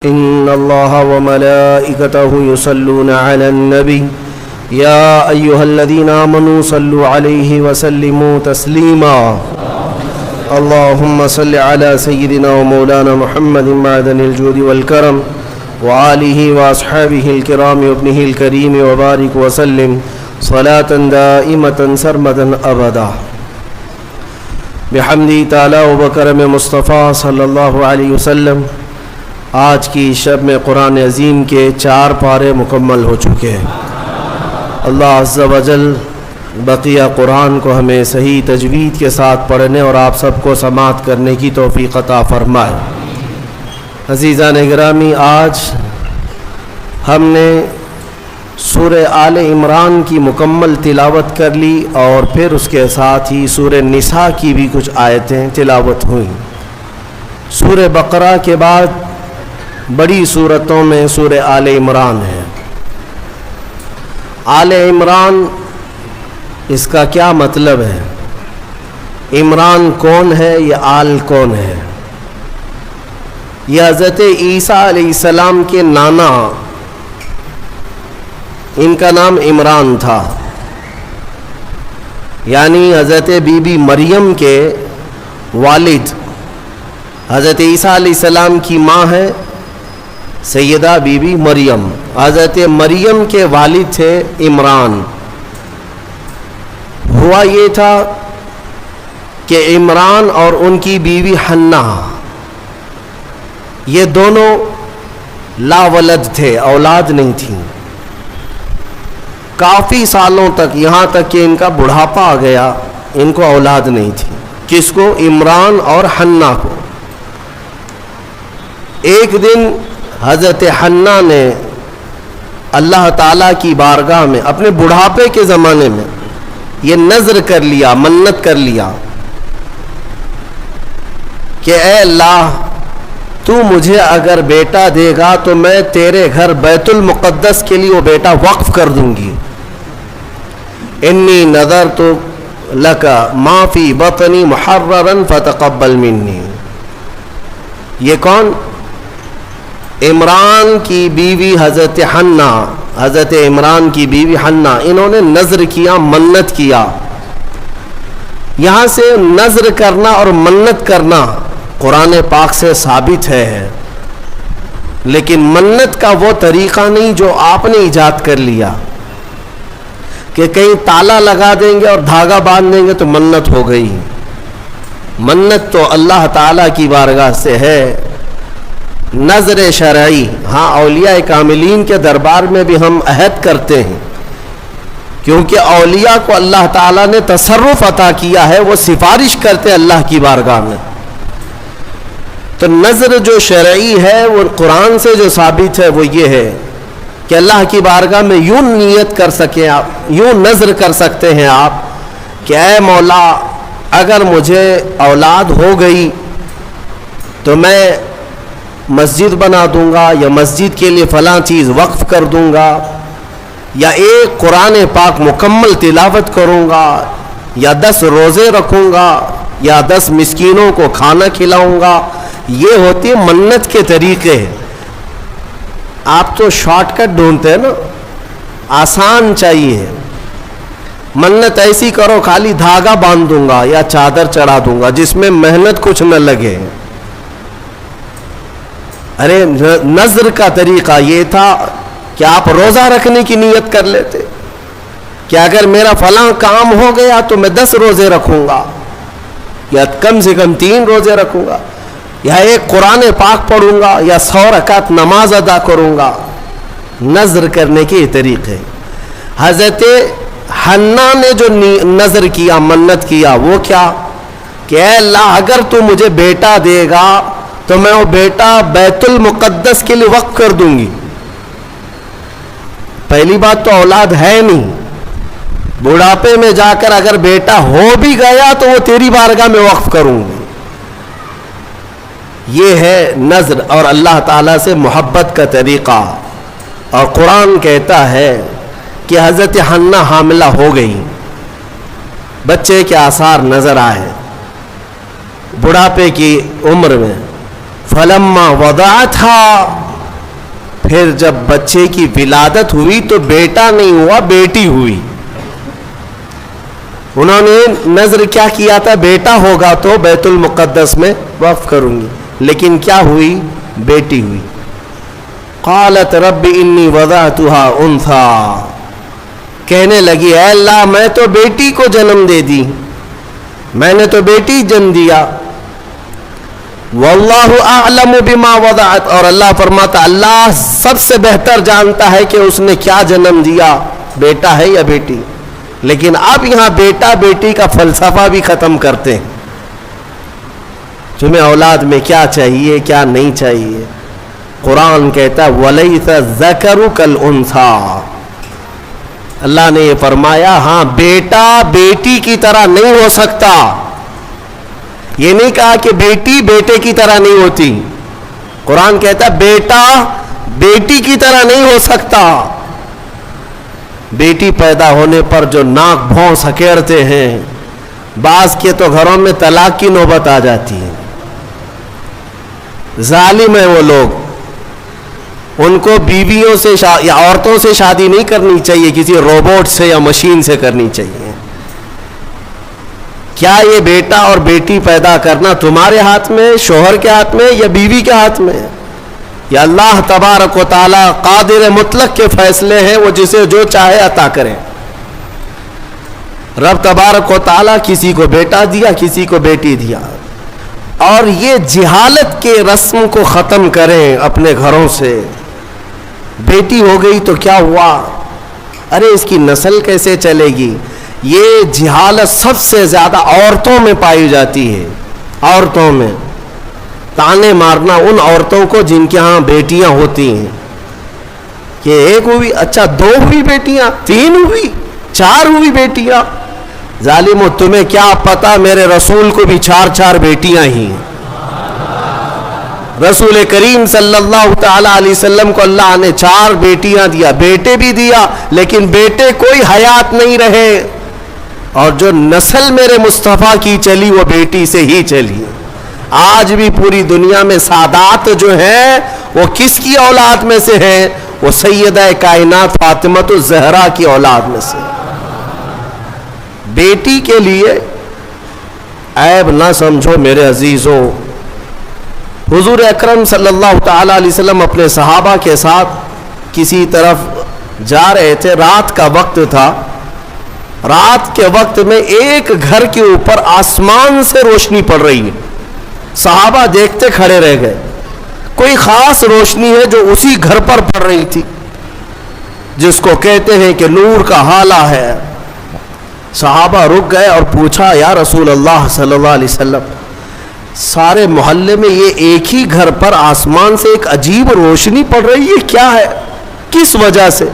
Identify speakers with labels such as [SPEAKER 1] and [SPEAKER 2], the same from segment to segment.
[SPEAKER 1] إن الله وملائكته يصلون على النبي يا أيها الذين آمنوا صلوا عليه وسلموا تسليما اللهم صل على سيدنا ومولانا محمد معدن الجود والكرم وآله وأصحابه الكرام وابنه الكريم وبارك وسلم صلاة دائمة سرمدا أبدا بحمدی تعالی و بکرم مصطفیٰ صلی اللہ علیہ وسلم. آج کی شب میں قرآن عظیم کے 4 پارے مکمل ہو چکے ہیں. اللہ عز و جل بقیہ قرآن کو ہمیں صحیح تجوید کے ساتھ پڑھنے اور آپ سب کو سماعت کرنے کی توفیق عطا فرمائے. عزیزان گرامی، آج ہم نے سورہ آل عمران کی مکمل تلاوت کر لی اور پھر اس کے ساتھ ہی سورہ نساء کی بھی کچھ آیتیں تلاوت ہوئیں. سورہ بقرہ کے بعد بڑی صورتوں میں سورہ آل عمران ہے. آل عمران اس کا کیا مطلب ہے؟ عمران کون ہے؟ یہ آل کون ہے؟ یہ حضرت عیسیٰ علیہ السلام کے نانا، ان کا نام عمران تھا، یعنی حضرت بی بی مریم کے والد. حضرت عیسیٰ علیہ السلام کی ماں ہے سیدہ بی بی مریم. حضرت مریم کے والد تھے عمران. ہوا یہ تھا کہ عمران اور ان کی بیوی حنہ یہ دونوں لا ولد تھے، اولاد نہیں تھیں. کافی سالوں تک، یہاں تک کہ ان کا بڑھاپا آ گیا، ان کو اولاد نہیں تھی. کس کو؟ عمران اور حنہ کو. ایک دن حضرت حنہ نے اللہ تعالیٰ کی بارگاہ میں اپنے بڑھاپے کے زمانے میں یہ نذر کر لیا، منت کر لیا کہ اے اللہ، تو مجھے اگر بیٹا دے گا تو میں تیرے گھر بیت المقدس کے لیے وہ بیٹا وقف کر دوں گی. انی نذرت لک ما فی بطنی محررا فتقبل منی. یہ کون؟ عمران کی بیوی حضرت حنہ، حضرت عمران کی بیوی حنہ. انہوں نے نذر کیا، منت کیا. یہاں سے نذر کرنا اور منت کرنا قرآن پاک سے ثابت ہے، لیکن منت کا وہ طریقہ نہیں جو آپ نے ایجاد کر لیا کہ کہیں تالا لگا دیں گے اور دھاگا باندھ دیں گے تو منت ہو گئی. منت تو اللہ تعالیٰ کی بارگاہ سے ہے، نذر شرعی. ہاں، اولیاء کاملین کے دربار میں بھی ہم عہد کرتے ہیں، کیونکہ اولیاء کو اللہ تعالیٰ نے تصرف عطا کیا ہے، وہ سفارش کرتے اللہ کی بارگاہ میں. تو نذر جو شرعی ہے وہ قرآن سے جو ثابت ہے وہ یہ ہے کہ اللہ کی بارگاہ میں یوں نیت کر سکیں آپ، یوں نذر کر سکتے ہیں آپ کہ اے مولا، اگر مجھے اولاد ہو گئی تو میں مسجد بنا دوں گا، یا مسجد کے لیے فلاں چیز وقف کر دوں گا، یا ایک قرآن پاک مکمل تلاوت کروں گا، یا 10 روزے رکھوں گا، یا 10 مسکینوں کو کھانا کھلاؤں گا. یہ ہوتی ہے منت کے طریقے. آپ تو شارٹ کٹ ڈھونڈتے ہیں نا، آسان چاہیے. منت ایسی کرو، خالی دھاگا باندھ دوں گا یا چادر چڑھا دوں گا جس میں محنت کچھ نہ لگے. ارے نذر کا طریقہ یہ تھا کہ آپ روزہ رکھنے کی نیت کر لیتے کہ اگر میرا فلاں کام ہو گیا تو میں 10 روزے رکھوں گا، یا کم سے کم 3 روزے رکھوں گا، یا ایک قرآن پاک پڑھوں گا، یا 100 رکعت نماز ادا کروں گا. نذر کرنے کے یہ طریقے. حضرت حنہ نے جو نذر کیا، منت کیا، وہ کیا کہ اے اللہ، اگر تو مجھے بیٹا دے گا تو میں وہ بیٹا بیت المقدس کے لیے وقف کر دوں گی. پہلی بات تو اولاد ہے نہیں، بڑھاپے میں جا کر اگر بیٹا ہو بھی گیا تو وہ تیری بارگاہ میں وقف کروں گی. یہ ہے نذر اور اللہ تعالیٰ سے محبت کا طریقہ. اور قرآن کہتا ہے کہ حضرت حنہ حاملہ ہو گئی، بچے کے آثار نظر آئے بڑھاپے کی عمر میں. فلما وضعتها پھر جب بچے کی ولادت ہوئی تو بیٹا نہیں ہوا، بیٹی ہوئی. انہوں نے نظر کیا کیا تھا؟ بیٹا ہوگا تو بیت المقدس میں وقف کروں گی، لیکن کیا ہوئی؟ بیٹی ہوئی. قالت رب انی وضعتها انثى، کہنے لگی اے اللہ میں تو بیٹی کو جنم دے دی، میں نے تو بیٹی جنم دیا. واللہ اعلم بما وضعت، اور اللہ فرماتا اللہ سب سے بہتر جانتا ہے کہ اس نے کیا جنم دیا، بیٹا ہے یا بیٹی. لیکن اب یہاں بیٹا بیٹی کا فلسفہ بھی ختم کرتے ہیں. تمہیں اولاد میں کیا چاہیے کیا نہیں چاہیے. قرآن کہتا ہے وَلَيْسَ الذَّكَرُ كَالْأُنثَىٰ، اللہ نے یہ فرمایا ہاں بیٹا بیٹی کی طرح نہیں ہو سکتا. یہ نہیں کہا کہ بیٹی بیٹے کی طرح نہیں ہوتی. قرآن کہتا ہے بیٹا بیٹی کی طرح نہیں ہو سکتا. بیٹی پیدا ہونے پر جو ناک بھون سکیڑتے ہیں، بعض کے تو گھروں میں طلاق کی نوبت آ جاتی ہے. ظالم ہیں وہ لوگ. ان کو بیویوں سے یا عورتوں سے شادی نہیں کرنی چاہیے، کسی روبوٹ سے یا مشین سے کرنی چاہیے. کیا یہ بیٹا اور بیٹی پیدا کرنا تمہارے ہاتھ میں، شوہر کے ہاتھ میں یا بیوی کے ہاتھ میں؟ یا اللہ تبارک و تعالی قادر مطلق کے فیصلے ہیں، وہ جسے جو چاہے عطا کرے. رب تبارک و تعالی کسی کو بیٹا دیا کسی کو بیٹی دیا. اور یہ جہالت کے رسم کو ختم کریں اپنے گھروں سے. بیٹی ہو گئی تو کیا ہوا، ارے اس کی نسل کیسے چلے گی. یہ جہالت سب سے زیادہ عورتوں میں پائی جاتی ہے. عورتوں میں تانے مارنا ان عورتوں کو جن کے ہاں بیٹیاں ہوتی ہیں کہ ایک ہوئی، اچھا 2 ہوئی بیٹیاں، 3 ہوئی، 4 ہوئی بیٹیاں. ظالمو تمہیں کیا پتا میرے رسول کو بھی 4 بیٹیاں ہی ہیں. رسول کریم صلی اللہ تعالی علیہ وسلم کو اللہ نے 4 بیٹیاں دیا، بیٹے بھی دیا، لیکن بیٹے کوئی حیات نہیں رہے. اور جو نسل میرے مصطفیٰ کی چلی وہ بیٹی سے ہی چلی. آج بھی پوری دنیا میں سادات جو ہیں وہ کس کی اولاد میں سے ہیں؟ وہ سیدہ کائنات فاطمۃ الزہرا کی اولاد میں سے. بیٹی کے لیے عیب نہ سمجھو میرے عزیزوں. حضور اکرم صلی اللہ تعالی علیہ وسلم اپنے صحابہ کے ساتھ کسی طرف جا رہے تھے. رات کا وقت تھا. رات کے وقت میں ایک گھر کے اوپر آسمان سے روشنی پڑ رہی ہے. صحابہ دیکھتے کھڑے رہ گئے. کوئی خاص روشنی ہے جو اسی گھر پر پڑ رہی تھی، جس کو کہتے ہیں کہ نور کا حالہ ہے. صحابہ رک گئے اور پوچھا یا رسول اللہ صلی اللہ علیہ وسلم، سارے محلے میں یہ ایک ہی گھر پر آسمان سے ایک عجیب روشنی پڑ رہی ہے، کیا ہے، کس وجہ سے؟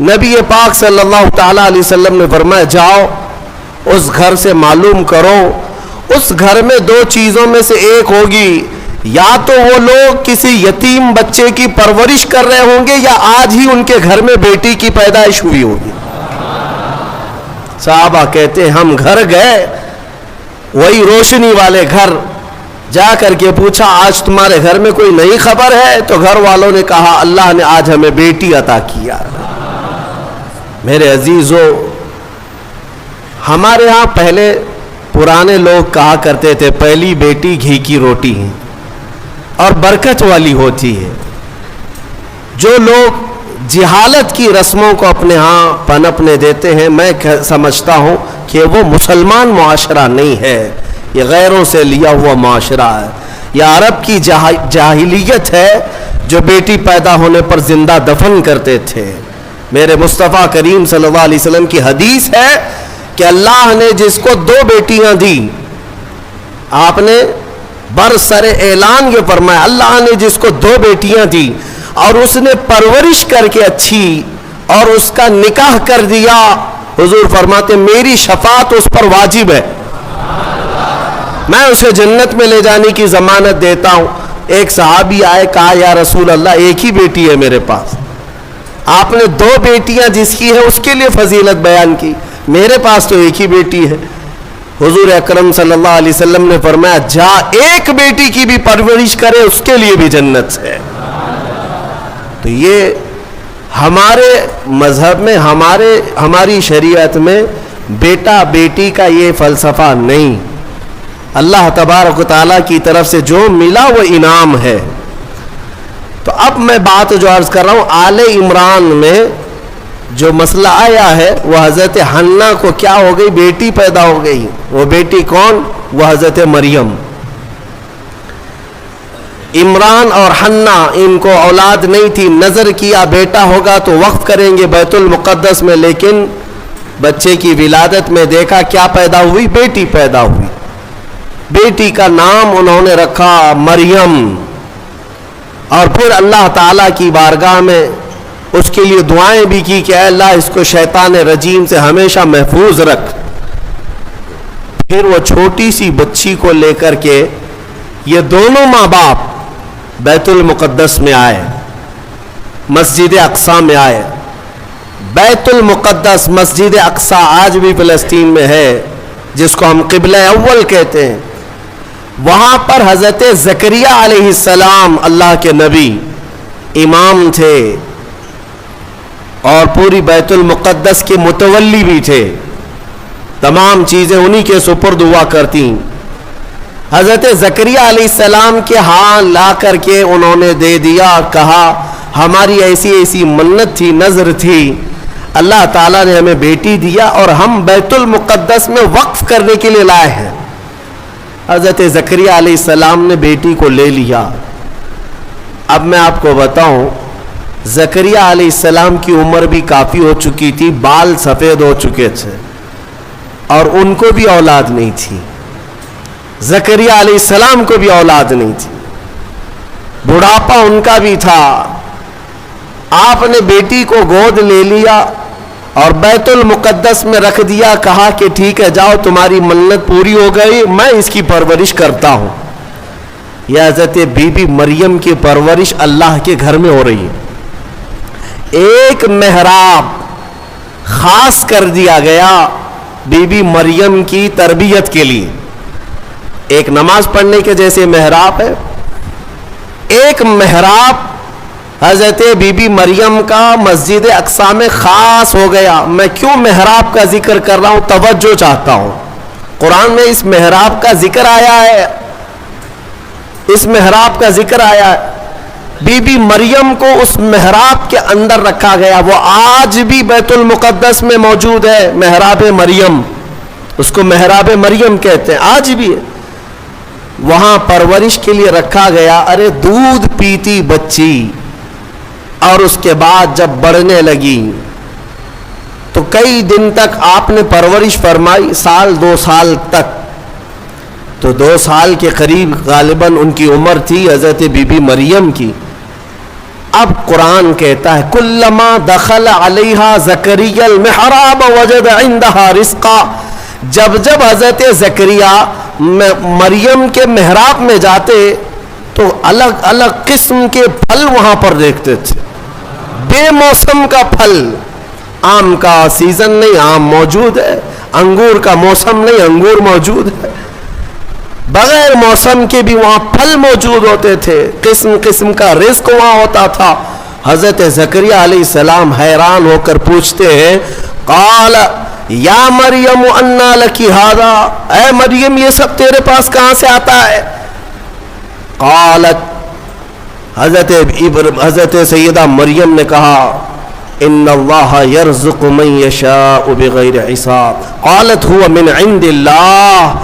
[SPEAKER 1] نبی پاک صلی اللہ تعالی علیہ وسلم نے فرمایا جاؤ اس گھر سے معلوم کرو. اس گھر میں 2 چیزوں میں سے ایک ہوگی، یا تو وہ لوگ کسی یتیم بچے کی پرورش کر رہے ہوں گے یا آج ہی ان کے گھر میں بیٹی کی پیدائش ہوئی ہوگی. صحابہ کہتے ہیں ہم گھر گئے، وہی روشنی والے گھر، جا کر کے پوچھا آج تمہارے گھر میں کوئی نئی خبر ہے؟ تو گھر والوں نے کہا اللہ نے آج ہمیں بیٹی عطا کیا. میرے عزیزو، ہمارے ہاں پہلے پرانے لوگ کہا کرتے تھے پہلی بیٹی گھی کی روٹی ہے اور برکت والی ہوتی ہے. جو لوگ جہالت کی رسموں کو اپنے ہاں پنپنے دیتے ہیں، میں سمجھتا ہوں کہ وہ مسلمان معاشرہ نہیں ہے، یہ غیروں سے لیا ہوا معاشرہ ہے. یہ عرب کی جاہلیت ہے جو بیٹی پیدا ہونے پر زندہ دفن کرتے تھے. میرے مصطفیٰ کریم صلی اللہ علیہ وسلم کی حدیث ہے کہ اللہ نے جس کو 2 بیٹیاں دی، آپ نے برسر اعلان یہ فرمایا اللہ نے جس کو 2 بیٹیاں دی اور اس نے پرورش کر کے اچھی اور اس کا نکاح کر دیا، حضور فرماتے میری شفاعت اس پر واجب ہے، میں اسے جنت میں لے جانے کی ضمانت دیتا ہوں. ایک صحابی آئے، کہا یا رسول اللہ ایک ہی بیٹی ہے میرے پاس، آپ نے 2 بیٹیاں جس کی ہے اس کے لیے فضیلت بیان کی، میرے پاس تو ایک ہی بیٹی ہے. حضور اکرم صلی اللہ علیہ وسلم نے فرمایا جا ایک بیٹی کی بھی پرورش کرے اس کے لیے بھی جنت ہے. تو تو یہ ہمارے مذہب میں ہماری شریعت میں بیٹا بیٹی کا یہ فلسفہ نہیں. اللہ تبارک و تعالیٰ کی طرف سے جو ملا وہ انعام ہے. تو اب میں بات جو عرض کر رہا ہوں آل عمران میں جو مسئلہ آیا ہے وہ حضرت حنہ کو کیا ہو گئی, بیٹی پیدا ہو گئی. وہ بیٹی کون؟ وہ حضرت مریم. عمران اور حنہ ان کو اولاد نہیں تھی, نظر کیا بیٹا ہوگا تو وقف کریں گے بیت المقدس میں, لیکن بچے کی ولادت میں دیکھا کیا پیدا ہوئی, بیٹی پیدا ہوئی. بیٹی کا نام انہوں نے رکھا مریم, اور پھر اللہ تعالیٰ کی بارگاہ میں اس کے لیے دعائیں بھی کی کہ اے اللہ اس کو شیطان رجیم سے ہمیشہ محفوظ رکھ. پھر وہ چھوٹی سی بچی کو لے کر کے یہ دونوں ماں باپ بیت المقدس میں آئے, مسجد اقصی میں آئے. بیت المقدس مسجد اقصی آج بھی فلسطین میں ہے, جس کو ہم قبلہ اول کہتے ہیں. وہاں پر حضرت زکریا علیہ السلام اللہ کے نبی امام تھے اور پوری بیت المقدس کے متولی بھی تھے, تمام چیزیں انہی کے سپرد ہوا کرتی. حضرت زکریا علیہ السلام کے ہاں لا کر کے انہوں نے دے دیا, کہا ہماری ایسی ایسی منت تھی, نظر تھی, اللہ تعالیٰ نے ہمیں بیٹی دیا اور ہم بیت المقدس میں وقف کرنے کے لیے لائے ہیں. حضرت زکریا علیہ السلام نے بیٹی کو لے لیا. اب میں آپ کو بتاؤں, زکریا علیہ السلام کی عمر بھی کافی ہو چکی تھی, بال سفید ہو چکے تھے اور ان کو بھی اولاد نہیں تھی. زکریا علیہ السلام کو بھی اولاد نہیں تھی, بڑھاپا ان کا بھی تھا. آپ نے بیٹی کو گود لے لیا اور بیت المقدس میں رکھ دیا, کہا کہ ٹھیک ہے جاؤ تمہاری منت پوری ہو گئی, میں اس کی پرورش کرتا ہوں. یہ حضرت بی بی مریم کی پرورش اللہ کے گھر میں ہو رہی ہے. ایک محراب خاص کر دیا گیا بی بی مریم کی تربیت کے لیے. ایک نماز پڑھنے کے جیسے محراب ہے, ایک محراب حضرت بی بی مریم کا مسجد اقصی میں خاص ہو گیا. میں کیوں محراب کا ذکر کر رہا ہوں, توجہ چاہتا ہوں. قرآن میں اس محراب کا ذکر آیا ہے, اس محراب کا ذکر آیا ہے. بی بی مریم کو اس محراب کے اندر رکھا گیا. وہ آج بھی بیت المقدس میں موجود ہے, محراب مریم, اس کو محراب مریم کہتے ہیں, آج بھی ہے. وہاں پرورش کے لیے رکھا گیا. ارے دودھ پیتی بچی, اور اس کے بعد جب بڑھنے لگی تو کئی دن تک آپ نے پرورش فرمائی, سال 2 سال تک. تو 2 سال کے قریب غالباً ان کی عمر تھی حضرت بی بی مریم کی. اب قرآن کہتا ہے کلما دخل علیہا زکریا المحراب وجد عندہا رزقا. جب جب حضرت زکریا مریم کے محراب میں جاتے تو الگ الگ قسم کے پھل وہاں پر دیکھتے تھے, بے موسم کا پھل. آم کا سیزن نہیں, آم موجود ہے. انگور کا موسم نہیں, انگور موجود ہے. بغیر موسم کے بھی وہاں پھل موجود ہوتے تھے, قسم قسم کا رزق وہاں ہوتا تھا. حضرت زکریا علیہ السلام حیران ہو کر پوچھتے ہیں, قال یا مریم انا لکی ھذا, اے مریم یہ سب تیرے پاس کہاں سے آتا ہے؟ قالت, حضرت سیدہ مریم نے کہا ان اللہ یرزق من یشاء بغیر حساب. قالت هو من عند اللہ,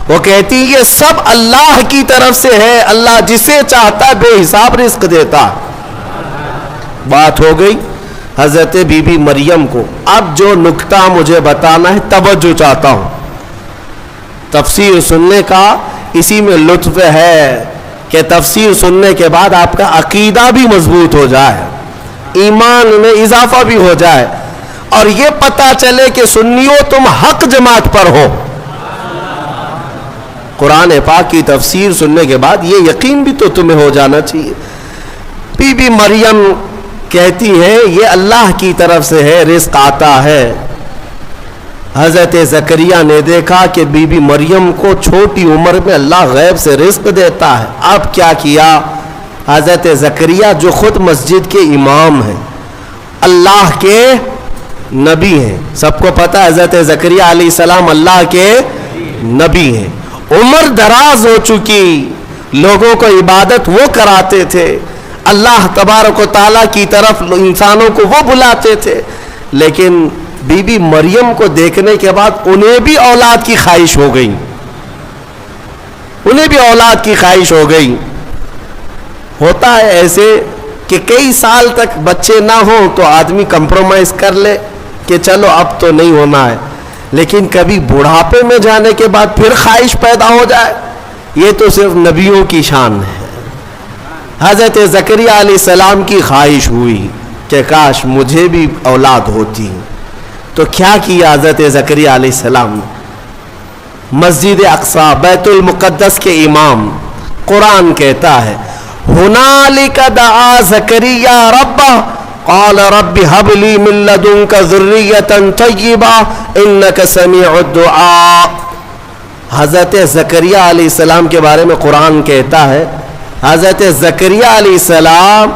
[SPEAKER 1] وہ کہتی یہ سب اللہ کی طرف سے ہے, اللہ جسے چاہتا ہے بے حساب رزق دیتا. بات ہو گئی حضرت بی بی مریم کو. اب جو نکتہ مجھے بتانا ہے توجہ چاہتا ہوں, تفسیر سننے کا اسی میں لطف ہے کہ تفسیر سننے کے بعد آپ کا عقیدہ بھی مضبوط ہو جائے, ایمان میں اضافہ بھی ہو جائے, اور یہ پتہ چلے کہ سنیو تم حق جماعت پر ہو. قرآن پاک کی تفسیر سننے کے بعد یہ یقین بھی تو تمہیں ہو جانا چاہیے. بی بی مریم کہتی ہے یہ اللہ کی طرف سے ہے, رزق آتا ہے. حضرت زکریا نے دیکھا کہ بی بی مریم کو چھوٹی عمر میں اللہ غیب سے رزق دیتا ہے. اب کیا کیا, حضرت زکریا جو خود مسجد کے امام ہیں، اللہ کے نبی ہیں، سب کو پتہ ہے حضرت زکریا علیہ السلام اللہ کے نبی ہیں، عمر دراز ہو چکی، لوگوں کو عبادت وہ کراتے تھے، اللہ تبارک و تعالیٰ کی طرف انسانوں کو وہ بلاتے تھے، لیکن بی بی مریم کو دیکھنے کے بعد انہیں بھی اولاد کی خواہش ہو گئی، انہیں بھی اولاد کی خواہش ہو گئی۔ ہوتا ہے ایسے کہ کئی سال تک بچے نہ ہوں تو آدمی کمپرومائز کر لے کہ چلو اب تو نہیں ہونا ہے، لیکن کبھی بڑھاپے میں جانے کے بعد پھر خواہش پیدا ہو جائے، یہ تو صرف نبیوں کی شان ہے۔ حضرت زکریا علیہ السلام کی خواہش ہوئی کہ کاش مجھے بھی اولاد ہوتی، تو کیا کیا حضرت زکریا علیہ السلام؟ مسجد اقصی بیت المقدس کے امام، قرآن کہتا ہے ہنالک دعا زکریا ربہ قال رب هب لي من لدنك ذرية طيبة انك سميع الدعاء۔ حضرت زکریا علیہ السلام کے بارے میں قرآن کہتا ہے حضرت زکریا علیہ السلام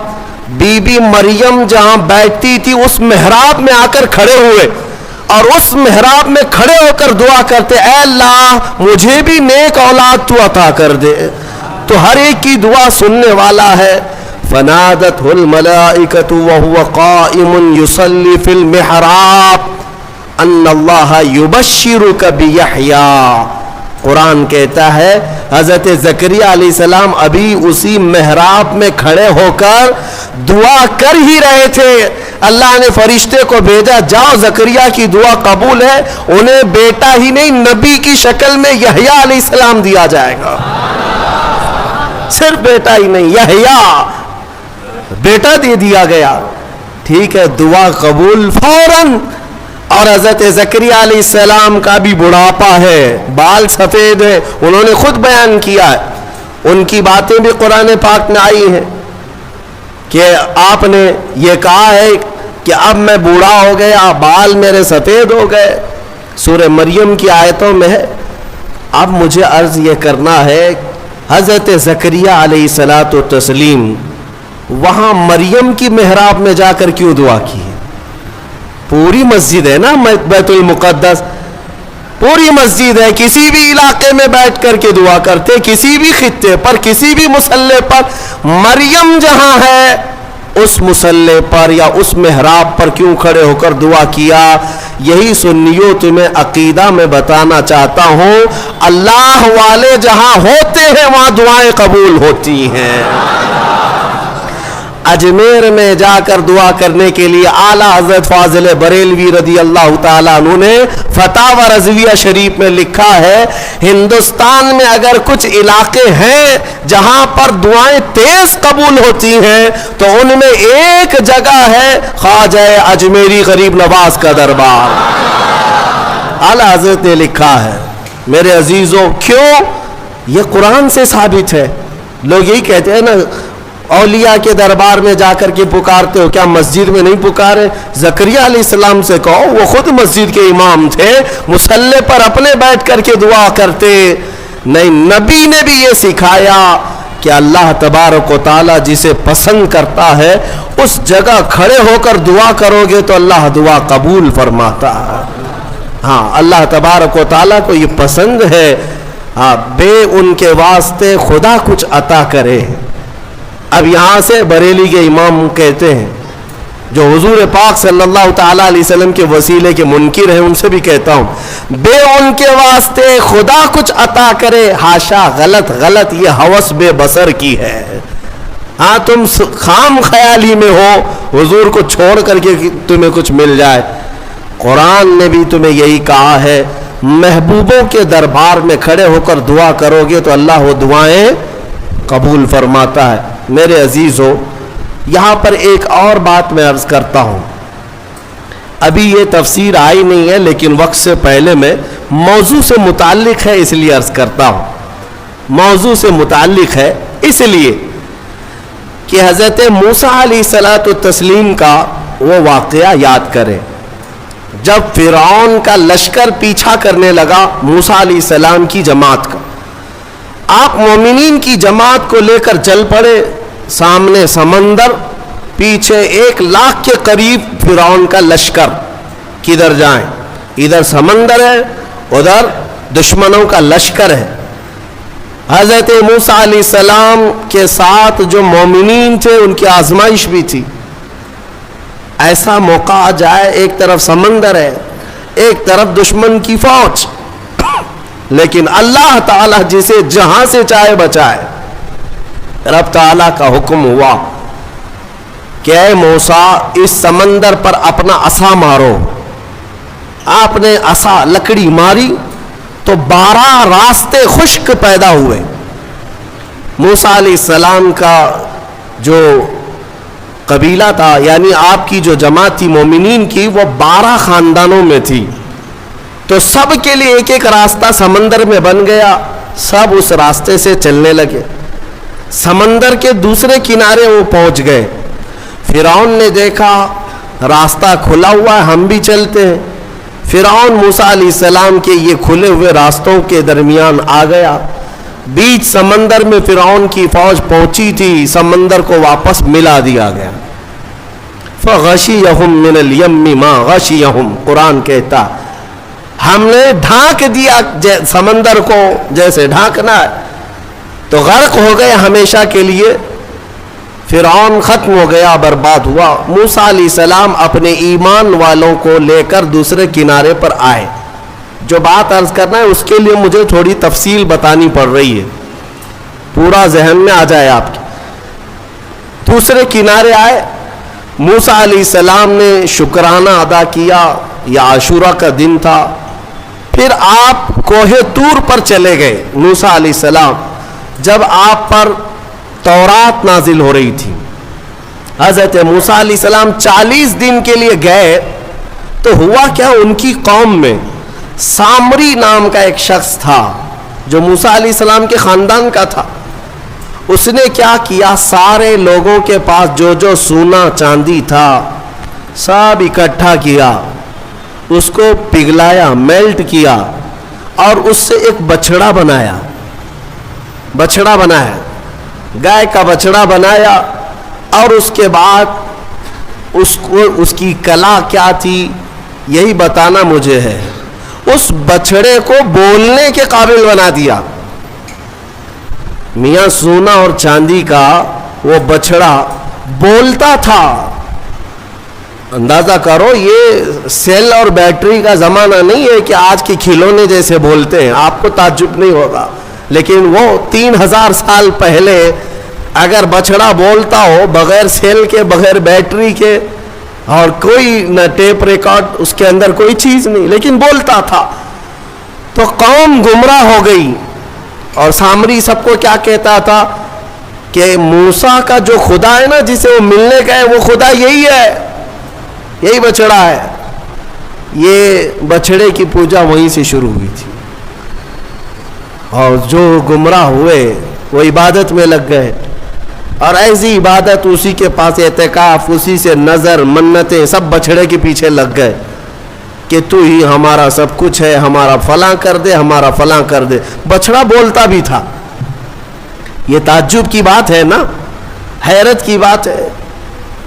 [SPEAKER 1] بی بی مریم جہاں بیٹھتی تھی اس محراب میں آ کر کھڑے ہوئے اور اس محراب میں کھڑے ہو کر دعا کرتے، اے اللہ مجھے بھی نیک اولاد تو عطا کر دے، تو ہر ایک کی دعا سننے والا ہے۔ فنادته الملائکۃ وهو قائم یصلی فی المحراب ان اللہ یبشرک بیحییٰ۔ قرآن کہتا ہے حضرت زکریا علیہ السلام ابھی اسی محراب میں کھڑے ہو کر دعا کر ہی رہے تھے، اللہ نے فرشتے کو بھیجا، جاؤ زکریا کی دعا قبول ہے، انہیں بیٹا ہی نہیں نبی کی شکل میں یحییٰ علیہ السلام دیا جائے گا، صرف بیٹا ہی نہیں یحییٰ بیٹا دے دیا گیا۔ ٹھیک ہے، دعا قبول فوراً۔ اور حضرت زکریا علیہ السلام کا بھی بڑھاپا ہے، بال سفید ہے، انہوں نے خود بیان کیا ہے، ان کی باتیں بھی قرآن پاک میں آئی ہیں کہ آپ نے یہ کہا ہے کہ اب میں بوڑھا ہو گیا، بال میرے سفید ہو گئے، سورہ مریم کی آیتوں میں ہے۔ اب مجھے عرض یہ کرنا ہے، حضرت زکریا علیہ الصلاۃ والتسلیم وہاں مریم کی محراب میں جا کر کیوں دعا کی؟ پوری مسجد ہے نا بیت المقدس، پوری مسجد ہے، کسی بھی علاقے میں بیٹھ کر کے دعا کرتے، کسی بھی خطے پر، کسی بھی مصلی پر، مریم جہاں ہے اس مصلی پر یا اس محراب پر کیوں کھڑے ہو کر دعا کیا؟ یہی سنیوں تمہیں عقیدہ میں بتانا چاہتا ہوں، اللہ والے جہاں ہوتے ہیں وہاں دعائیں قبول ہوتی ہیں۔ اجمیر میں جا کر دعا کرنے کے لیے اعلیٰ حضرت فاضل بریلوی رضی اللہ تعالیٰ عنہ نے فتاوی رضویہ شریف میں لکھا ہے، ہندوستان میں اگر کچھ علاقے ہیں جہاں پر دعائیں تیز قبول ہوتی ہیں تو ان میں ایک جگہ ہے خواجہ اجمیری غریب نواز کا دربار۔ اعلیٰ حضرت نے لکھا ہے۔ میرے عزیزوں، کیوں؟ یہ قرآن سے ثابت ہے۔ لوگ یہی کہتے ہیں نا اولیاء کے دربار میں جا کر کے پکارتے ہو، کیا مسجد میں نہیں پکارے؟ زکریا علیہ السلام سے کہو، وہ خود مسجد کے امام تھے، مصلی پر اپنے بیٹھ کر کے دعا کرتے۔ نہیں، نبی نے بھی یہ سکھایا کہ اللہ تبارک و تعالیٰ جسے پسند کرتا ہے اس جگہ کھڑے ہو کر دعا کرو گے تو اللہ دعا قبول فرماتا ہے۔ ہاں، اللہ تبارک و تعالیٰ کو یہ پسند ہے، ہاں، بے ان کے واسطے خدا کچھ عطا کرے۔ اب یہاں سے بریلی کے امام کہتے ہیں، جو حضور پاک صلی اللہ تعالیٰ علیہ وسلم کے وسیلے کے منکر ہیں، ان سے بھی کہتا ہوں، بے ان کے واسطے خدا کچھ عطا کرے، ہاشا، غلط، یہ ہوس بے بصر کی ہے۔ ہاں، تم خام خیالی میں ہو حضور کو چھوڑ کر کے تمہیں کچھ مل جائے۔ قرآن نے بھی تمہیں یہی کہا ہے، محبوبوں کے دربار میں کھڑے ہو کر دعا کرو گے تو اللہ وہ دعائیں قبول فرماتا ہے۔ میرے عزیزو، یہاں پر ایک اور بات میں عرض کرتا ہوں، ابھی یہ تفسیر آئی نہیں ہے لیکن وقت سے پہلے میں موضوع سے متعلق ہے اس لیے عرض کرتا ہوں۔ موضوع سے متعلق ہے اس لیے کہ حضرت موسیٰ علیہ السلام کا وہ واقعہ یاد کریں، جب فرعون کا لشکر پیچھا کرنے لگا موسیٰ علیہ السلام کی جماعت کا، آپ مومنین کی جماعت کو لے کر چل پڑے، سامنے سمندر, پیچھے 1,00,000 کے قریب فرعون کا لشکر. کدھر جائیں؟ ادھر سمندر ہے, ادھر دشمنوں کا لشکر ہے. حضرت موسیٰ علیہ السلام کے ساتھ جو مومنین تھے ان کی آزمائش بھی تھی. ایسا موقع آ جائے, ایک طرف سمندر ہے, ایک طرف دشمن کی فوج, لیکن اللہ تعالیٰ جسے جہاں سے چاہے بچائے. رب تعالیٰ کا حکم ہوا کہ اے موسیٰ اس سمندر پر اپنا عصا مارو. آپ نے عصا لکڑی ماری تو 12 راستے خشک پیدا ہوئے. موسیٰ علیہ السلام کا جو قبیلہ تھا, یعنی آپ کی جو جماعت تھی مومنین کی, وہ 12 خاندانوں میں تھی, تو سب کے لیے ایک ایک راستہ سمندر میں بن گیا. سب اس راستے سے چلنے لگے. سمندر کے دوسرے کنارے وہ پہنچ گئے. فرعون نے دیکھا راستہ کھلا ہوا ہے, ہم بھی چلتے ہیں. فرعون موسیٰ علیہ السلام کے یہ کھلے ہوئے راستوں کے درمیان آ گیا. بیچ سمندر میں فرعون کی فوج پہنچی تھی, سمندر کو واپس ملا دیا گیا. فغشیہم من الیم ما غشیہم, قرآن کہتا ہم نے ڈھانک دیا سمندر کو جیسے ڈھانکنا ہے, تو غرق ہو گئے ہمیشہ کے لیے. فرعون ختم ہو گیا, برباد ہوا. موسیٰ علیہ السلام اپنے ایمان والوں کو لے کر دوسرے کنارے پر آئے. جو بات عرض کرنا ہے اس کے لیے مجھے تھوڑی تفصیل بتانی پڑ رہی ہے, پورا ذہن میں آ جائے آپ کے. دوسرے کنارے آئے, موسیٰ علیہ السلام نے شکرانہ ادا کیا. یہ عاشورہ کا دن تھا. پھر آپ کوہ طور پر چلے گئے. موسیٰ علیہ السلام جب آپ پر تورات نازل ہو رہی تھی, حضرت موسیٰ علیہ السلام 40 دن کے لیے گئے, تو ہوا کیا, ان کی قوم میں سامری نام کا ایک شخص تھا جو موسیٰ علیہ السلام کے خاندان کا تھا. اس نے کیا کیا, سارے لوگوں کے پاس جو جو سونا چاندی تھا سب اکٹھا کیا, اس کو پگھلایا, میلٹ کیا, اور اس سے ایک بچڑا بنایا. گائے کا بچڑا بنایا, اور اس کے بعد اس کی کلا کیا تھی یہی بتانا مجھے ہے. اس بچڑے کو بولنے کے قابل بنا دیا. میاں سونا اور چاندی کا وہ بچڑا بولتا تھا. اندازہ کرو, یہ سیل اور بیٹری کا زمانہ نہیں ہے کہ آج کے کھلونے جیسے بولتے ہیں. آپ کو تعجب نہیں ہوگا, لیکن وہ 3000 سال پہلے اگر بچڑا بولتا ہو بغیر سیل کے, بغیر بیٹری کے, اور کوئی نہ ٹیپ ریکارڈ, اس کے اندر کوئی چیز نہیں, لیکن بولتا تھا, تو قوم گمراہ ہو گئی. اور سامری سب کو کیا کہتا تھا کہ موسیٰ کا جو خدا ہے نا, جسے وہ ملنے گئے, وہ خدا یہی ہے, یہی بچڑا ہے. یہ بچڑے کی پوجا وہیں سے شروع ہوئی تھی. اور جو گمراہ ہوئے وہ عبادت میں لگ گئے, اور ایسی عبادت, اسی کے پاس اعتکاف, اسی سے نظر, منتیں, سب بچڑے کے پیچھے لگ گئے کہ تو ہی ہمارا سب کچھ ہے, ہمارا فلاں کر دے, ہمارا فلاں کر دے. بچڑا بولتا بھی تھا. یہ تعجب کی بات ہے نا, حیرت کی بات ہے.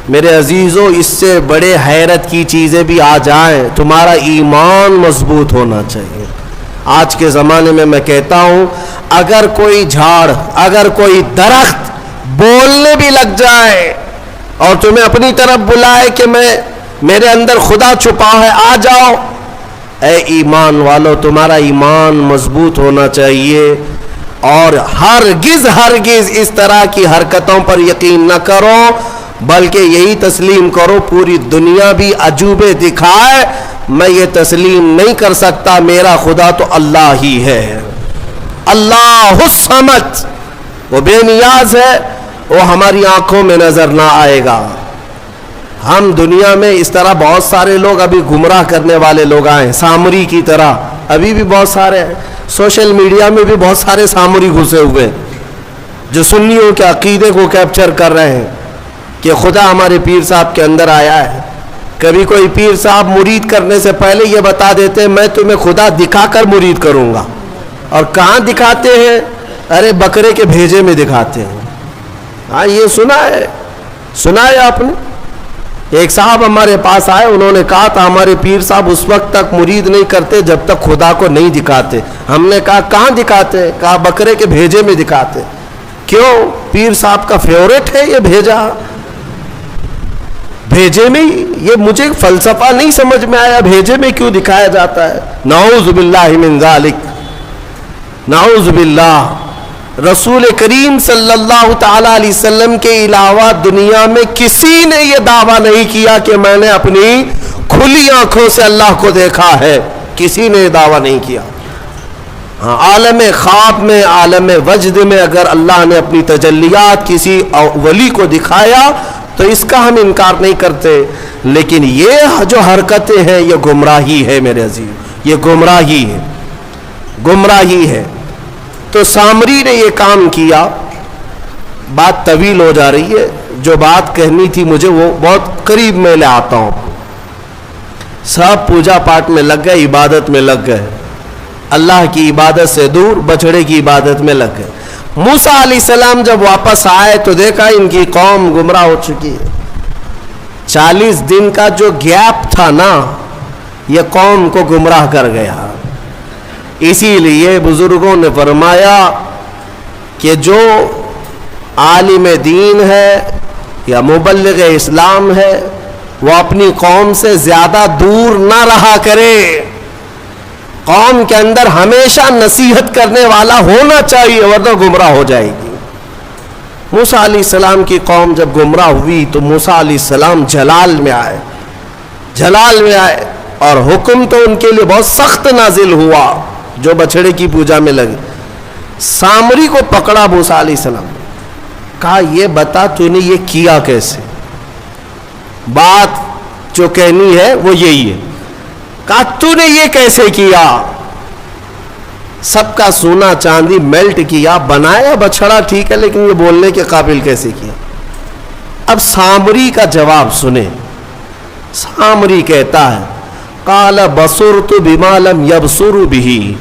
[SPEAKER 1] میرے عزیزوں, اس سے بڑے حیرت کی چیزیں بھی آ جائیں, تمہارا ایمان مضبوط ہونا چاہیے. آج کے زمانے میں کہتا ہوں, اگر کوئی جھاڑ, اگر کوئی درخت بولنے بھی لگ جائے اور تمہیں اپنی طرف بلائے کہ میرے اندر خدا چھپا ہے, آ جاؤ, اے ایمان والو, تمہارا ایمان مضبوط ہونا چاہیے. اور ہرگز اس طرح کی حرکتوں پر یقین نہ کرو, بلکہ یہی تسلیم کرو, پوری دنیا بھی عجوبے دکھائے, میں یہ تسلیم نہیں کر سکتا, میرا خدا تو اللہ ہی ہے. اللہ الصمد, وہ بے نیاز ہے, وہ ہماری آنکھوں میں نظر نہ آئے گا. ہم دنیا میں اس طرح بہت سارے لوگ ابھی گمراہ کرنے والے لوگ آئے, سامری کی طرح ابھی بھی بہت سارے ہیں. سوشل میڈیا میں بھی بہت سارے سامری گھسے ہوئے جو سنیوں کے عقیدے کو کیپچر کر رہے ہیں کہ خدا ہمارے پیر صاحب کے اندر آیا ہے. کبھی کوئی پیر صاحب مرید کرنے سے پہلے یہ بتا دیتے ہیں میں تمہیں خدا دکھا کر مرید کروں گا. اور کہاں دکھاتے ہیں؟ ارے بکرے کے بھیجے میں دکھاتے ہیں. ہاں یہ سنا ہے آپ نے. ایک صاحب ہمارے پاس آئے, انہوں نے کہا تھا ہمارے پیر صاحب اس وقت تک مرید نہیں کرتے جب تک خدا کو نہیں دکھاتے. ہم نے کہا کہاں دکھاتے؟ کہا بکرے کے بھیجے میں دکھاتے. کیوں؟ پیر صاحب کا فیورٹ ہے یہ بھیجے میں. یہ مجھے فلسفہ نہیں سمجھ میں آیا, بھیجے میں کیوں دکھایا جاتا ہے؟ نعوذ باللہ من ذالک, نعوذ باللہ. رسول کریم صلی اللہ تعالی علیہ وسلم کے علاوہ دنیا میں کسی نے یہ دعویٰ نہیں کیا کہ میں نے اپنی کھلی آنکھوں سے اللہ کو دیکھا ہے. کسی نے یہ دعویٰ نہیں کیا. ہاں, عالم خواب میں, عالم وجد میں اگر اللہ نے اپنی تجلیات کسی ولی کو دکھایا تو اس کا ہم انکار نہیں کرتے, لیکن یہ جو حرکتیں ہیں یہ گمراہی ہے میرے عزیز, یہ گمراہی ہے. تو سامری نے یہ کام کیا. بات طویل ہو جا رہی ہے, جو بات کہنی تھی مجھے وہ بہت قریب میں لے آتا ہوں. سب پوجا پاٹ میں لگ گئے, عبادت میں لگ گئے, اللہ کی عبادت سے دور بچڑے کی عبادت میں لگ گئے. موسیٰ علیہ السلام جب واپس آئے تو دیکھا ان کی قوم گمراہ ہو چکی ہے. 40 دن کا جو گیپ تھا نا, یہ قوم کو گمراہ کر گیا. اسی لیے بزرگوں نے فرمایا کہ جو عالم دین ہے یا مبلغ اسلام ہے وہ اپنی قوم سے زیادہ دور نہ رہا کرے. قوم کے اندر ہمیشہ نصیحت کرنے والا ہونا چاہیے, ورنہ گمراہ ہو جائے گی. موسیٰ علیہ السلام کی قوم جب گمراہ ہوئی تو موسیٰ علیہ السلام جلال میں آئے اور حکم تو ان کے لیے بہت سخت نازل ہوا جو بچڑے کی پوجا میں لگے. سامری کو پکڑا موسیٰ علیہ السلام, کہا یہ بتا تو نے یہ کیا کیسے؟ بات جو کہنی ہے وہ یہی ہے. کہا تو نے یہ کیسے کیا؟ سب کا سونا چاندی میلٹ کیا, بنایا بچڑا ٹھیک ہے, لیکن یہ بولنے کے قابل کیسے کیا؟ اب سامری کا جواب سنیں. سامری کہتا ہے قال بصرت بما لم يبصروا به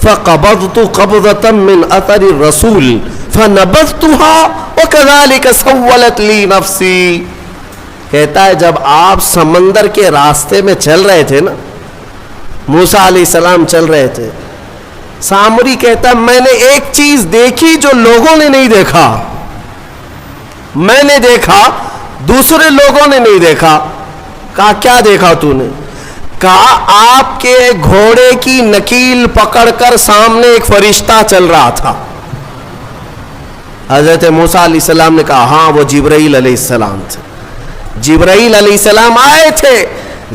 [SPEAKER 1] فقبضت قبضة من اثر الرسول فنبذتها وكذلك سولت لي نفسي. کہتا ہے جب آپ سمندر کے راستے میں چل رہے تھے نا, موسیٰ علیہ السلام چل رہے تھے, سامری کہتا ہے میں نے ایک چیز دیکھی جو لوگوں نے نہیں دیکھا. میں نے دیکھا, دوسرے لوگوں نے نہیں دیکھا. کہا کیا دیکھا تو نے؟ کہا آپ کے گھوڑے کی نکیل پکڑ کر سامنے ایک فرشتہ چل رہا تھا. حضرت موسیٰ علیہ السلام نے کہا ہاں وہ جبرائیل علیہ السلام تھے. جبرائیل علیہ السلام آئے تھے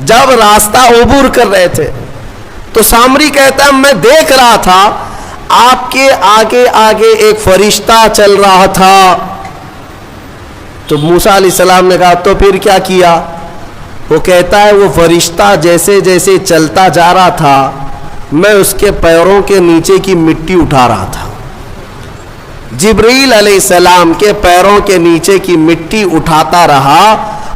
[SPEAKER 1] جب راستہ عبور کر رہے تھے. تو سامری کہتا ہے میں دیکھ رہا تھا آپ کے آگے آگے ایک فرشتہ چل رہا تھا. تو موسیٰ علیہ السلام نے کہا تو پھر کیا کیا؟ وہ کہتا ہے وہ فرشتہ جیسے جیسے چلتا جا رہا تھا میں اس کے پیروں کے نیچے کی مٹی اٹھا رہا تھا. جبرائیل علیہ السلام کے پیروں کے نیچے کی مٹی اٹھاتا رہا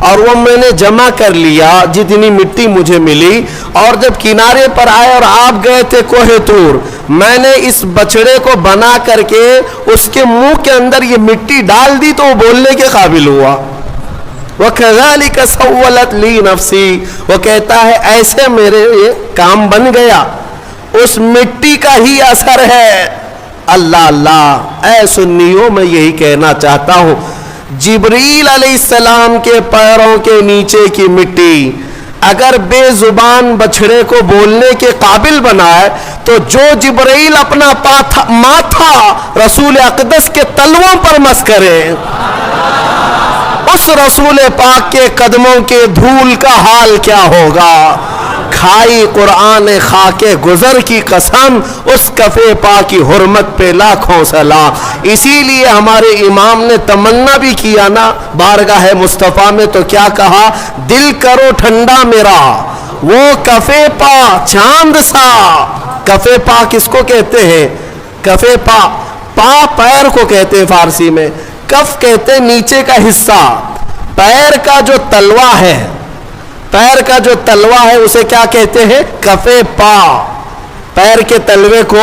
[SPEAKER 1] اور وہ میں نے جمع کر لیا جتنی مٹی مجھے ملی. اور جب کنارے پر آئے اور آپ گئے تھے کوہ طور, میں نے اس بچڑے کو بنا کر کے اس کے منہ کے اندر یہ مٹی ڈال دی تو وہ بولنے کے قابل ہوا. وَكَذَلِكَ سَوَّلَتْ لِي نَفْسِي. وہ کہتا ہے ایسے میرے کام بن گیا, اس مٹی کا ہی اثر ہے. اللہ اللہ, اے سنیوں میں یہی کہنا چاہتا ہوں, جبرائیل علیہ السلام کے پیروں کے نیچے کی مٹی اگر بے زبان بچڑے کو بولنے کے قابل بنائے تو جو جبرائیل اپنا ماتھا رسول اقدس کے تلووں پر مس کرے, اس رسول پاک کے قدموں کے دھول کا حال کیا ہوگا؟ کھائی قرآن خاک گزر کی قسم, اس کفے پاک کی حرمت پہ لاکھوں سلام. اسی لیے ہمارے امام نے تمنا بھی کیا نا بارگاہ مصطفیٰ میں, تو کیا کہا؟ دل کرو ٹھنڈا میرا وہ کفے پا چاند سا. کفے پا کس کو کہتے ہیں؟ کفے پا, پا پیر کو کہتے ہیں فارسی میں, کف کہتے ہیں نیچے کا حصہ. پیر کا جو تلوا ہے, پیر کا جو تلوا ہے اسے کیا کہتے ہیں؟ کفے پا. پیر کے تلوے کو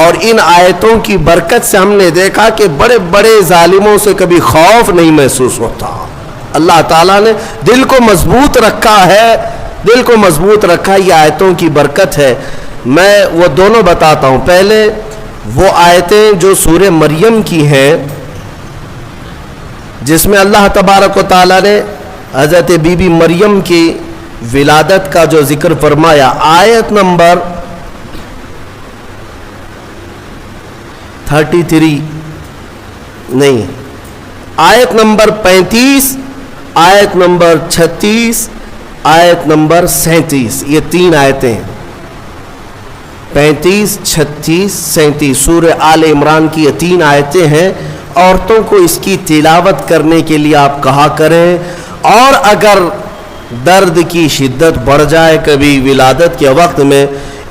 [SPEAKER 1] اور ان آیتوں کی برکت سے ہم نے دیکھا کہ بڑے بڑے ظالموں سے کبھی خوف نہیں محسوس ہوتا. اللہ تعالیٰ نے دل کو مضبوط رکھا ہے، دل کو مضبوط رکھا. یہ آیتوں کی برکت ہے. میں وہ دونوں بتاتا ہوں. پہلے وہ آیتیں جو سورہ مریم کی ہیں جس میں اللہ تبارک و تعالیٰ نے حضرت بی بی مریم کی ولادت کا جو ذکر فرمایا. آیت نمبر 33 نہیں، آیت نمبر 35، آیت نمبر 36، آیت نمبر 37. یہ تین آیتیں 35، 36، 37 سورہ آل عمران کی یہ تین آیتیں ہیں. عورتوں کو اس کی تلاوت کرنے کے لیے آپ کہا کریں، اور اگر درد کی شدت بڑھ جائے کبھی ولادت کے وقت میں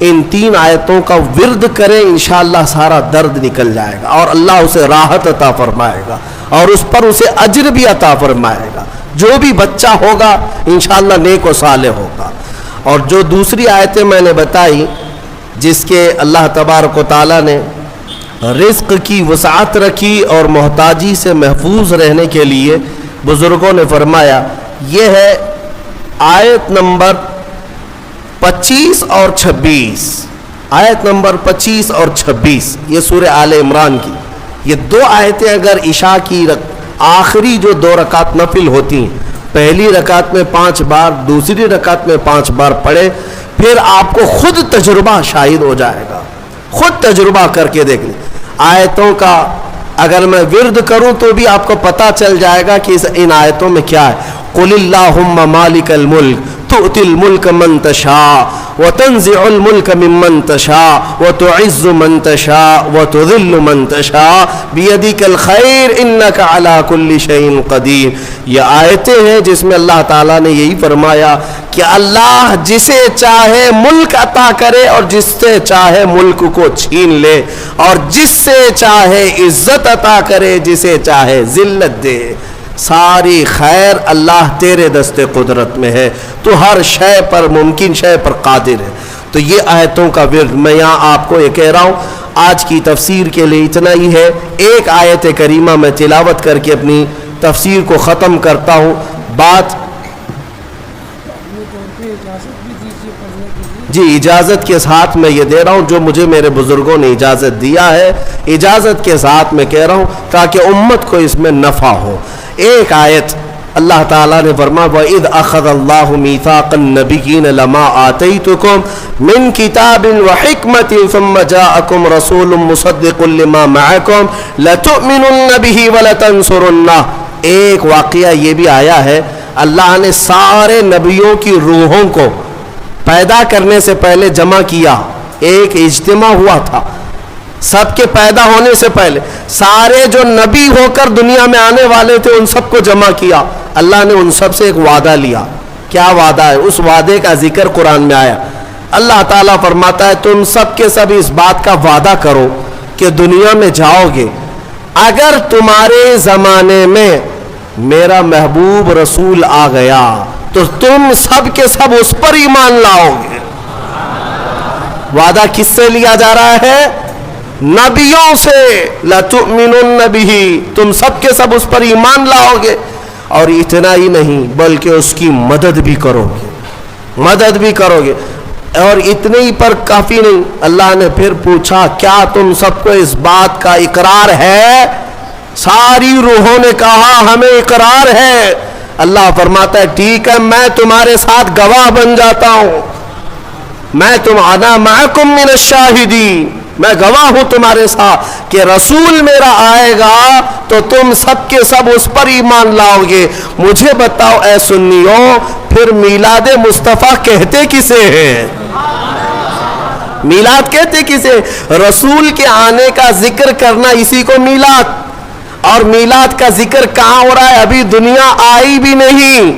[SPEAKER 1] ان تین آیتوں کا ورد کریں، انشاءاللہ سارا درد نکل جائے گا اور اللہ اسے راحت عطا فرمائے گا اور اس پر اسے اجر بھی عطا فرمائے گا. جو بھی بچہ ہوگا انشاءاللہ نیک و صالح ہوگا. اور جو دوسری آیتیں میں نے بتائی جس کے اللہ تبارک و تعالیٰ نے رزق کی وسعت رکھی اور محتاجی سے محفوظ رہنے کے لیے بزرگوں نے فرمایا، یہ ہے آیت نمبر 25 اور 26. آیت نمبر 25 اور 26 یہ سورہ آل عمران کی یہ دو آیتیں اگر عشاء کی آخری جو 2 رکعت نفل ہوتی ہیں، پہلی رکعت میں 5 بار، دوسری رکعت میں 5 بار پڑھے، پھر آپ کو خود تجربہ شاہد ہو جائے گا. خود تجربہ کر کے دیکھ لیں. آیتوں کا اگر میں ورد کروں تو بھی آپ کو پتہ چل جائے گا کہ ان آیتوں میں کیا ہے. قل اللہم مالک الملک تؤتی الملک من تشاء وتنزع الملک ممن تشاء وتعز من تشاء وتذل من تشاء بیدک الخیر انک علی کل شیء قدیر. یہ آیتیں ہیں جس میں اللہ تعالیٰ نے یہی فرمایا کہ اللہ جسے چاہے ملک عطا کرے اور جس سے چاہے ملک کو چھین لے، اور جس سے چاہے عزت عطا کرے، جسے چاہے ذلت دے. ساری خیر اللہ تیرے دست قدرت میں ہے، تو ہر شے پر، ممکن شے پر قادر ہے. تو یہ آیتوں کا ورد میں یہاں آپ کو یہ کہہ رہا ہوں. آج کی تفسیر کے لیے اتنا ہی ہے. ایک آیت کریمہ میں تلاوت کر کے اپنی تفسیر کو ختم کرتا ہوں. بات جی اجازت کے ساتھ میں یہ دے رہا ہوں جو مجھے میرے بزرگوں نے اجازت دیا ہے، اجازت کے ساتھ میں کہہ رہا ہوں تاکہ امت کو اس میں نفع ہو. ایک آیت اللہ تعالیٰ نے فرمایا وَإِذْ أَخَذَ اللَّهُ مِيثَاقَ النَّبِيِّينَ لَمَا آتَيْتُكُم مِّن كِتَابٍ وَحِكْمَةٍ ثُمَّ جَاءَكُمْ رَسُولٌ مُصَدِّقٌ لِّمَا مَعَكُمْ لَتُؤْمِنُنَّ بِهِ وَلَتَنصُرُنَّهُ. ایک واقعہ یہ بھی آیا ہے، اللہ نے سارے نبیوں کی روحوں کو پیدا کرنے سے پہلے جمع کیا. ایک اجتماع ہوا تھا سب کے پیدا ہونے سے پہلے، سارے جو نبی ہو کر دنیا میں آنے والے تھے ان سب کو جمع کیا. اللہ نے ان سب سے ایک وعدہ لیا. کیا وعدہ ہے؟ اس وعدے کا ذکر قرآن میں آیا. اللہ تعالیٰ فرماتا ہے تم سب کے سب اس بات کا وعدہ کرو کہ دنیا میں جاؤ گے، اگر تمہارے زمانے میں میرا محبوب رسول آ گیا تو تم سب کے سب اس پر ایمان لاؤ گے. وعدہ کس سے لیا جا رہا ہے؟ نبیوں سے. لَتُؤْمِنُنَّ بِهِ، تم سب کے سب اس پر ایمان لاؤ گے. اور اتنا ہی نہیں بلکہ اس کی مدد بھی کرو گے، مدد بھی کرو گے. اور اتنے ہی پر کافی نہیں، اللہ نے پھر پوچھا کیا تم سب کو اس بات کا اقرار ہے؟ ساری روحوں نے کہا ہمیں اقرار ہے. اللہ فرماتا ہے ٹھیک ہے میں تمہارے ساتھ گواہ بن جاتا ہوں. میں انا معکم من الشاہدین، میں گواہ ہوں تمہارے ساتھ کہ رسول میرا آئے گا تو تم سب کے سب اس پر ایمان لاؤ گے. مجھے بتاؤ اے سنیوں، پھر میلاد مصطفیٰ کہتے کسے ہیں؟ میلاد کہتے کسے؟ رسول کے آنے کا ذکر کرنا اسی کو میلاد. اور میلاد کا ذکر کہاں ہو رہا ہے؟ ابھی دنیا آئی بھی نہیں.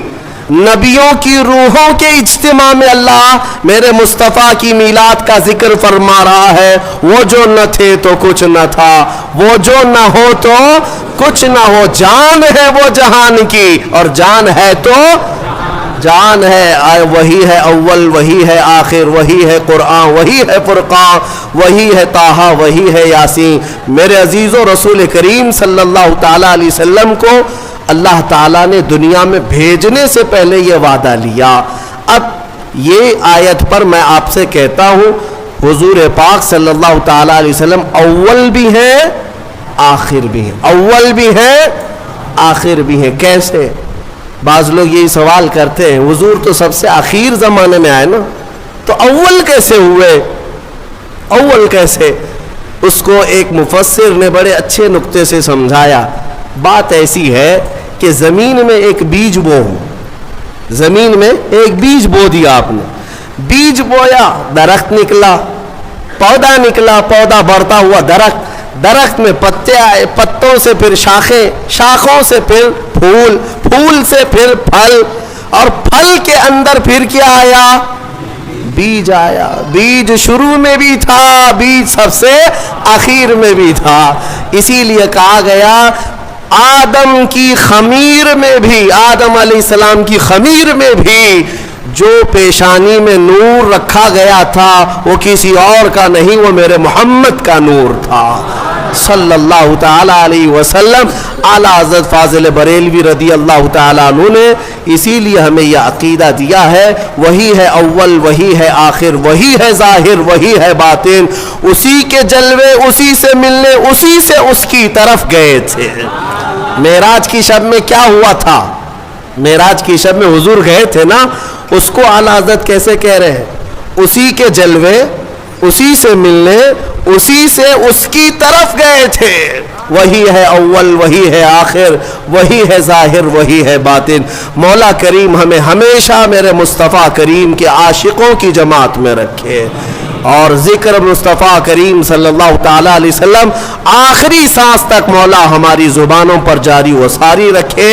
[SPEAKER 1] نبیوں کی روحوں کے اجتماع میں اللہ میرے مصطفیٰ کی میلاد کا ذکر فرما رہا ہے. وہ جو نہ تھے تو کچھ نہ تھا، وہ جو نہ ہو تو کچھ نہ ہو. جان ہے وہ جہان کی اور جان ہے تو جان ہے وہی ہے اول، وہی ہے آخر، وہی ہے قرآن، وہی ہے فرقان، وہی ہے طٰہٰ، وہی ہے یاسین۔ میرے عزیزو، رسول کریم صلی اللہ تعالیٰ علیہ وسلم کو اللہ تعالیٰ نے دنیا میں بھیجنے سے پہلے یہ وعدہ لیا۔ اب یہ آیت پر میں آپ سے کہتا ہوں، حضور پاک صلی اللہ تعالیٰ علیہ وسلم اول بھی ہیں آخر بھی ہیں، اول بھی ہیں آخر بھی ہیں۔ کیسے؟ بعض لوگ یہی سوال کرتے ہیں، حضور تو سب سے آخر زمانے میں آئے نا، تو اول کیسے ہوئے؟ اول کیسے؟ اس کو ایک مفسر نے بڑے اچھے نقطے سے سمجھایا۔ بات ایسی ہے کہ زمین میں ایک بیج بو، زمین میں ایک بیج بو دیا آپ نے، بیج بویا، درخت نکلا، پودا نکلا، پودا بڑھتا ہوا درخت، درخت میں پتے آئے، پتوں سے پھر شاخیں، شاخوں سے پھر پھول، پھول سے پھر پھل، اور پھل کے اندر پھر کیا آیا؟ بیج آیا۔ بیج شروع میں بھی تھا، بیج سب سے آخر میں بھی تھا۔ اسی لیے کہا گیا آدم کی خمیر میں بھی، آدم علیہ السلام کی خمیر میں بھی جو پیشانی میں نور رکھا گیا تھا وہ کسی اور کا نہیں، وہ میرے محمد کا نور تھا صلی اللہ تعالیٰ علیہ وسلم۔ اعلیٰ حضرت فاضل بریلوی رضی اللہ تعالیٰ عنہ نے اسی لیے ہمیں یہ عقیدہ دیا ہے، وہی ہے اول، وہی ہے آخر، وہی ہے ظاہر، وہی ہے باطن، اسی کے جلوے اسی سے ملنے، اسی سے اس کی طرف گئے تھے۔ معراج کی شب میں کیا ہوا تھا؟ معراج کی شب میں حضور گئے تھے نا، اس کو اعلیٰ حضرت کیسے کہہ رہے ہیں؟ اسی کے جلوے اسی سے ملنے، اسی سے اس کی طرف گئے تھے۔ وہی ہے اول، وہی ہے آخر، وہی ہے ظاہر، وہی ہے باطن۔ مولا کریم ہمیں ہمیشہ میرے مصطفیٰ کریم کے عاشقوں کی جماعت میں رکھے، اور ذکر مصطفیٰ کریم صلی اللہ تعالیٰ علیہ وسلم آخری سانس تک مولا ہماری زبانوں پر جاری و ساری رکھے۔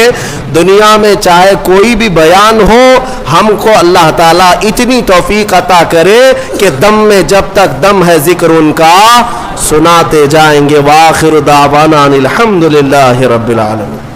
[SPEAKER 1] دنیا میں چاہے کوئی بھی بیان ہو، ہم کو اللہ تعالیٰ اتنی توفیق عطا کرے کہ دم میں جب تک دم ہے ذکر ان کا سناتے جائیں گے۔ وآخر دعوانا الحمدللہ رب العالمین۔